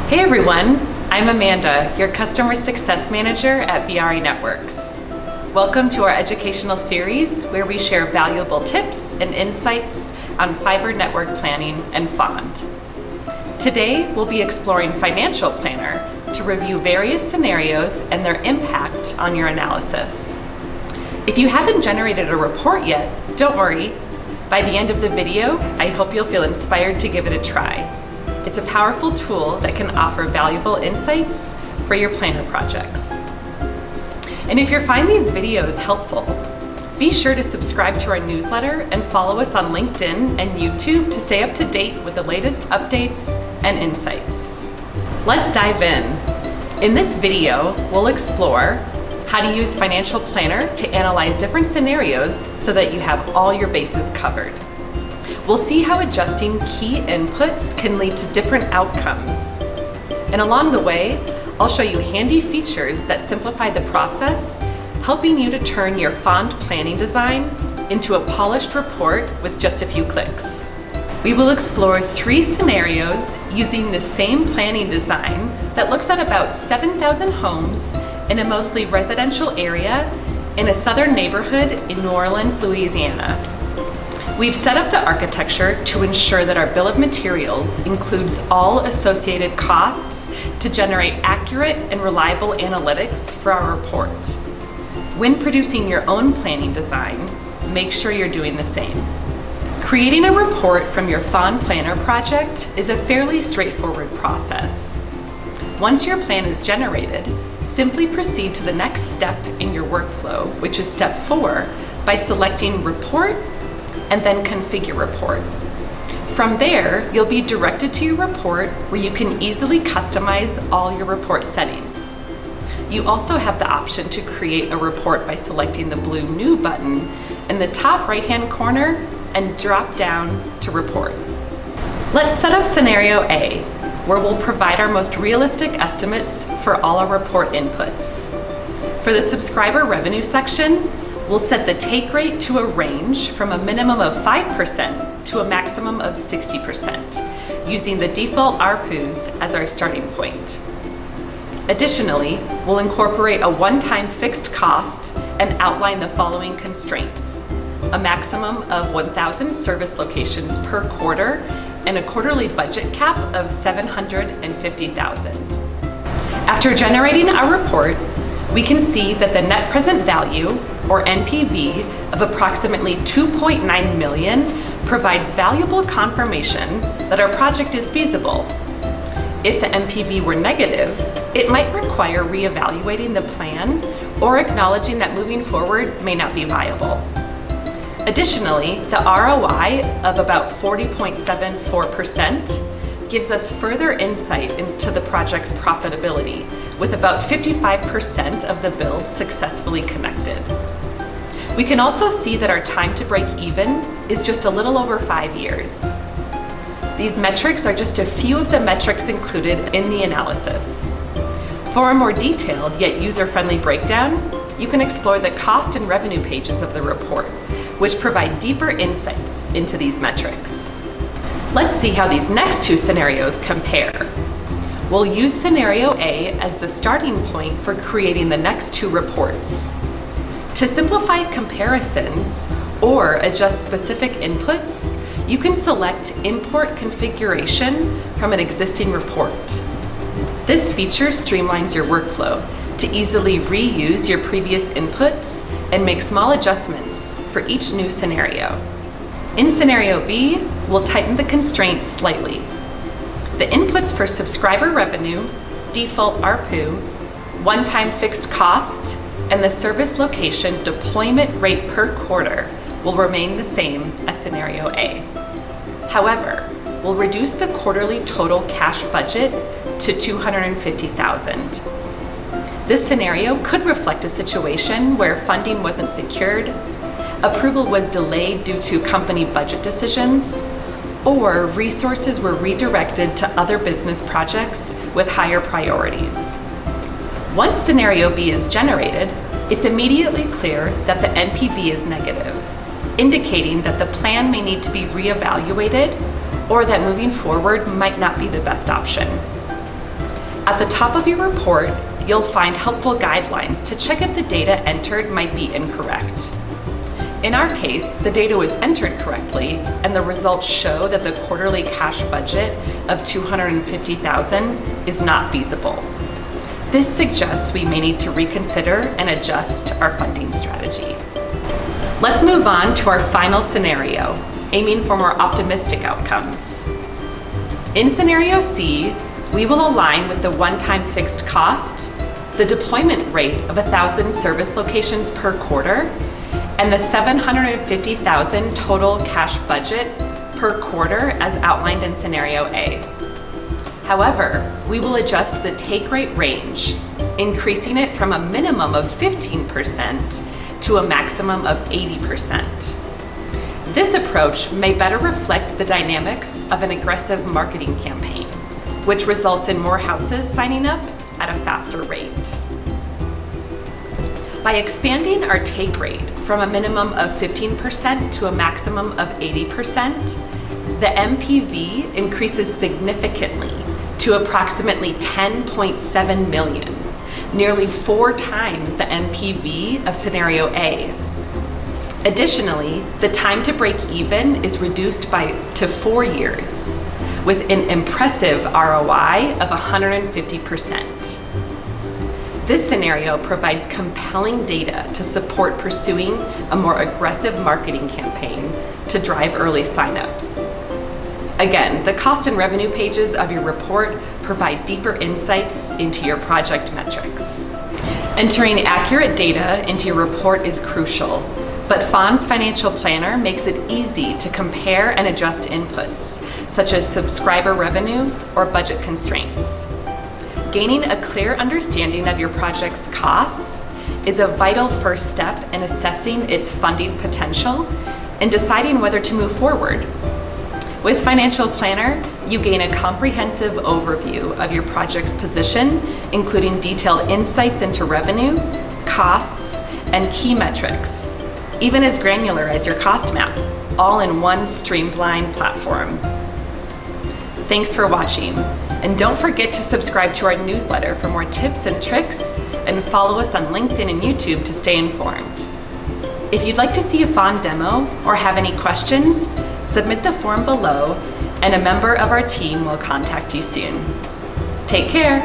Hey everyone, I'm Amanda, your Customer Success Manager at Viari Networks. Welcome to our educational series where we share valuable tips and insights on fiber network planning and FOND. Today, we'll be exploring Financial Planner to review various scenarios and their impact on your analysis. If you haven't generated a report yet, don't worry. By the end of the video, I hope you'll feel inspired to give it a try. It's a powerful tool that can offer valuable insights for your planner projects. And if you find these videos helpful, be sure to subscribe to our newsletter and follow us on LinkedIn and YouTube to stay up to date with the latest updates and insights. Let's dive in. In this video, we'll explore how to use Financial Planner to analyze different scenarios so that you have all your bases covered. We'll see how adjusting key inputs can lead to different outcomes. And along the way, I'll show you handy features that simplify the process, helping you to turn your FOND planning design into a polished report with just a few clicks. We will explore 3 scenarios using the same planning design that looks at about 7,000 homes in a mostly residential area in a southern neighborhood in New Orleans, Louisiana. We've set up the architecture to ensure that our bill of materials includes all associated costs to generate accurate and reliable analytics for our report. When producing your own planning design, make sure you're doing the same. Creating a report from your FOND Planner project is a fairly straightforward process. Once your plan is generated, simply proceed to the next step in your workflow, which is step 4, by selecting Report and then Configure Report. From there, you'll be directed to your report where you can easily customize all your report settings. You also have the option to create a report by selecting the blue New button in the top right-hand corner and drop down to Report. Let's set up Scenario A, where we'll provide our most realistic estimates for all our report inputs. For the subscriber revenue section, we'll set the take rate to a range from a minimum of 5% to a maximum of 60%, using the default ARPUs as our starting point. Additionally, we'll incorporate a one-time fixed cost and outline the following constraints: a maximum of 1,000 service locations per quarter and a quarterly budget cap of $750,000. After generating our report, we can see that the net present value, or NPV, of approximately $2.9 million provides valuable confirmation that our project is feasible. If the NPV were negative, it might require reevaluating the plan or acknowledging that moving forward may not be viable. Additionally, the ROI of about 40.74% gives us further insight into the project's profitability, with about 55% of the build successfully connected. We can also see that our time to break even is just a little over 5 years. These metrics are just a few of the metrics included in the analysis. For a more detailed yet user-friendly breakdown, you can explore the cost and revenue pages of the report, which provide deeper insights into these metrics. Let's see how these next 2 scenarios compare. We'll use Scenario A as the starting point for creating the next 2 reports. To simplify comparisons or adjust specific inputs, you can select Import Configuration from an existing report. This feature streamlines your workflow to easily reuse your previous inputs and make small adjustments for each new scenario. In Scenario B, we'll tighten the constraints slightly. The inputs for subscriber revenue, default ARPU, one-time fixed cost, and the service location deployment rate per quarter will remain the same as Scenario A. However, we'll reduce the quarterly total cash budget to $250,000. This scenario could reflect a situation where funding wasn't secured, approval was delayed due to company budget decisions, or resources were redirected to other business projects with higher priorities. Once Scenario B is generated, it's immediately clear that the NPV is negative, indicating that the plan may need to be reevaluated or that moving forward might not be the best option. At the top of your report, you'll find helpful guidelines to check if the data entered might be incorrect. In our case, the data was entered correctly, and the results show that the quarterly cash budget of $250,000 is not feasible. This suggests we may need to reconsider and adjust our funding strategy. Let's move on to our final scenario, aiming for more optimistic outcomes. In scenario C, we will align with the one-time fixed cost, the deployment rate of 1,000 service locations per quarter, and the $750,000 total cash budget per quarter as outlined in scenario A. However, we will adjust the take rate range, increasing it from a minimum of 15% to a maximum of 80%. This approach may better reflect the dynamics of an aggressive marketing campaign, which results in more houses signing up at a faster rate. By expanding our take rate from a minimum of 15% to a maximum of 80%, the MPV increases significantly to approximately $10.7 million, nearly 4 times the MPV of scenario A. Additionally, the time to break even is reduced to 4 years, with an impressive ROI of 150%. This scenario provides compelling data to support pursuing a more aggressive marketing campaign to drive early signups. Again, the cost and revenue pages of your report provide deeper insights into your project metrics. Entering accurate data into your report is crucial, but Fawn's Financial Planner makes it easy to compare and adjust inputs, such as subscriber revenue or budget constraints. Gaining a clear understanding of your project's costs is a vital first step in assessing its funding potential and deciding whether to move forward. With Financial Planner, you gain a comprehensive overview of your project's position, including detailed insights into revenue, costs, and key metrics, even as granular as your cost map, all in one streamlined platform. Thanks for watching, and don't forget to subscribe to our newsletter for more tips and tricks, and follow us on LinkedIn and YouTube to stay informed. If you'd like to see a Fawn demo or have any questions, submit the form below, and a member of our team will contact you soon. Take care.